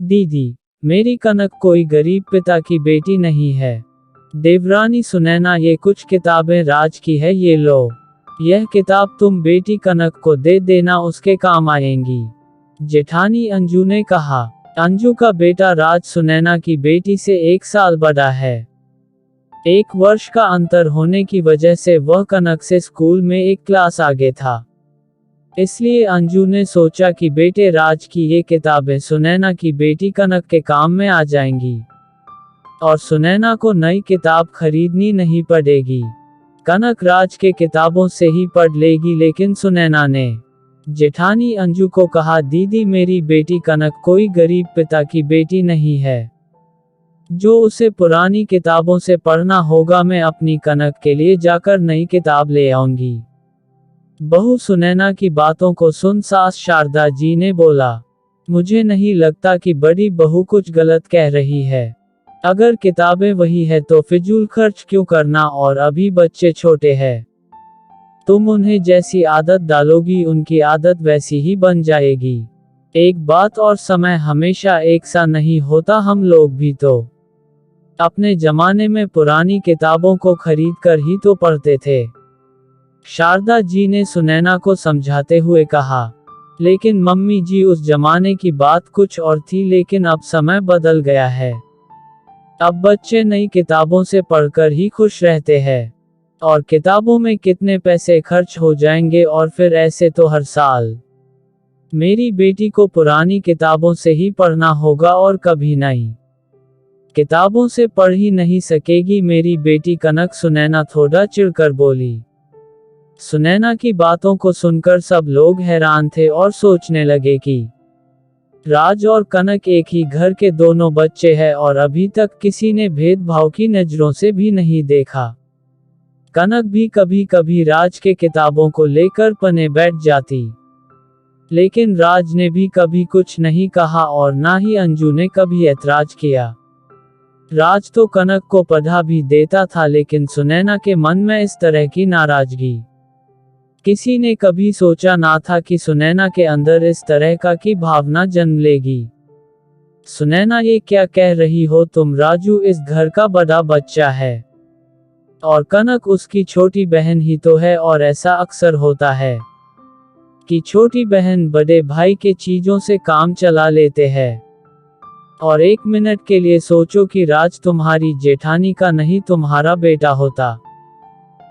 दीदी, मेरी कनक कोई गरीब पिता की बेटी नहीं है। देवरानी सुनैना, ये कुछ किताबें राज की है, ये लो। यह किताब तुम बेटी कनक को दे देना, उसके काम आएंगी। जेठानी अंजू ने कहा। अंजू का बेटा राज सुनैना की बेटी से 1 साल बड़ा है। 1 वर्ष का अंतर होने की वजह से वह कनक से स्कूल में 1 क्लास आगे था। इसलिए अंजू ने सोचा कि बेटे राज की ये किताबें सुनैना की बेटी कनक के काम में आ जाएंगी। और सुनैना को नई किताब खरीदनी नहीं पड़ेगी। कनक राज के किताबों से ही पढ़ लेगी। लेकिन सुनैना ने जेठानी अंजू को कहा, दीदी, मेरी बेटी कनक कोई गरीब पिता की बेटी नहीं है। जो उसे पुरानी किताबों से पढ़ना होगा, मैं अपनी कनक के लिए जाकर नई किताब ले आऊंगी। बहू सुनैना की बातों को सुन सास शारदा जी ने बोला, मुझे नहीं लगता कि बड़ी बहू कुछ गलत कह रही है। अगर किताबें वही है तो फिजूल खर्च क्यों करना, और अभी बच्चे छोटे हैं। तुम उन्हें जैसी आदत डालोगी उनकी आदत वैसी ही बन जाएगी। एक बात और, समय हमेशा एक सा नहीं होता। हम लोग भी तो अपने जमाने में पुरानी किताबों को खरीद कर ही तो पढ़ते थे। शारदा जी ने सुनैना को समझाते हुए कहा, लेकिन मम्मी जी, उस जमाने की बात कुछ और थी, लेकिन अब समय बदल गया है। अब बच्चे नई किताबों से पढ़कर ही खुश रहते हैं। और किताबों में कितने पैसे खर्च हो जाएंगे, और फिर ऐसे तो हर साल। मेरी बेटी को पुरानी किताबों से ही पढ़ना होगा और कभी नई किताबों से पढ़ ही नहीं सकेगी मेरी बेटी कनक। सुनैना थोड़ा चिढ़कर बोली। सुनैना की बातों को सुनकर सब लोग हैरान थे और सोचने लगे कि राज और कनक एक ही घर के दोनों बच्चे हैं, और अभी तक किसी ने भेदभाव की नजरों से भी नहीं देखा। कनक भी कभी कभी राज के किताबों को लेकर पने बैठ जाती, लेकिन राज ने भी कभी कुछ नहीं कहा, और ना ही अंजू ने कभी ऐतराज किया। राज तो कनक को पढ़ा भी देता था, लेकिन सुनैना के मन में इस तरह की नाराजगी किसी ने कभी सोचा ना था कि सुनैना के अंदर इस तरह का की भावना जन्म लेगी। सुनैना, ये क्या कह रही हो तुम? राजू इस घर का बड़ा बच्चा है, और कनक उसकी छोटी बहन ही तो है। और ऐसा अक्सर होता है कि छोटी बहन बड़े भाई के चीजों से काम चला लेते हैं। और 1 मिनट के लिए सोचो कि राज तुम्हारी जेठानी का नहीं, तुम्हारा बेटा होता,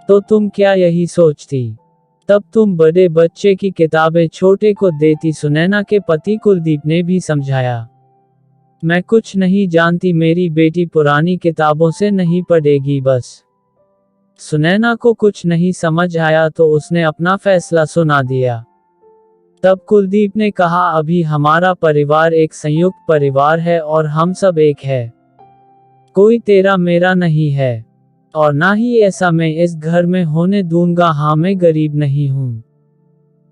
तो तुम क्या यही सोचती? तब तुम बड़े बच्चे की किताबें छोटे को देती। सुनैना के पति कुलदीप ने भी समझाया, मैं कुछ नहीं जानती, मेरी बेटी पुरानी किताबों से नहीं पढ़ेगी बस। सुनैना को कुछ नहीं समझ आया तो उसने अपना फैसला सुना दिया। तब कुलदीप ने कहा, अभी हमारा परिवार एक संयुक्त परिवार है, और हम सब एक है। कोई तेरा मेरा नहीं है, और ना ही ऐसा मैं इस घर में होने दूंगा। हाँ, मैं गरीब नहीं हूँ,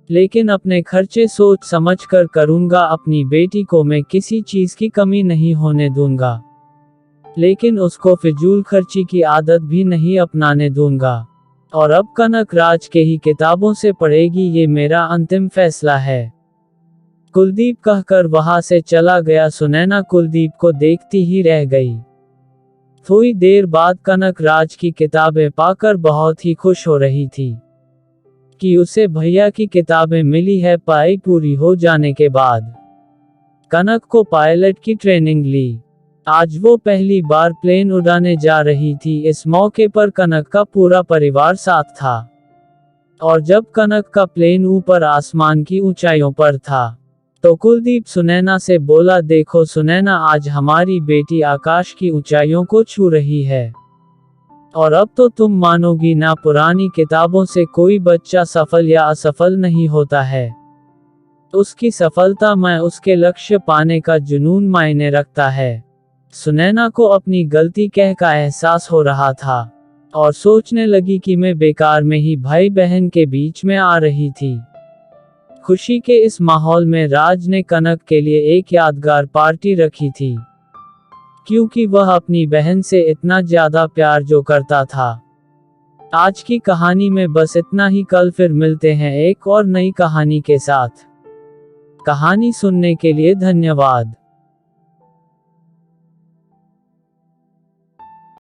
लेकिन अपने खर्चे सोच समझ कर करूंगा। अपनी बेटी को मैं किसी चीज की कमी नहीं होने दूंगा, लेकिन उसको फिजूल खर्ची की आदत भी नहीं अपनाने दूंगा। और अब कनक राज के ही किताबों से पढ़ेगी, ये मेरा अंतिम फैसला है। कुलदीप कहकर वहां से चला गया। सुनैना कुलदीप को देखती ही रह गई। थोड़ी देर बाद कनक राज की किताबें पाकर बहुत ही खुश हो रही थी कि उसे भैया की किताबें मिली है। पढ़ाई पूरी हो जाने के बाद कनक को पायलट की ट्रेनिंग ली। आज वो पहली बार प्लेन उड़ाने जा रही थी। इस मौके पर कनक का पूरा परिवार साथ था, और जब कनक का प्लेन ऊपर आसमान की ऊंचाइयों पर था, तो कुलदीप सुनैना से बोला, देखो सुनैना, आज हमारी बेटी आकाश की ऊंचाइयों को छू रही है। और अब तो तुम मानोगी ना, पुरानी किताबों से कोई बच्चा सफल या असफल नहीं होता है। उसकी सफलता में उसके लक्ष्य पाने का जुनून मायने रखता है। सुनैना को अपनी गलती का एहसास हो रहा था, और सोचने लगी कि मैं बेकार में ही भाई बहन के बीच में आ रही थी। खुशी के इस माहौल में राज ने कनक के लिए एक यादगार पार्टी रखी थी, क्योंकि वह अपनी बहन से इतना ज्यादा प्यार जो करता था। आज की कहानी में बस इतना ही। कल फिर मिलते हैं एक और नई कहानी के साथ। कहानी सुनने के लिए धन्यवाद।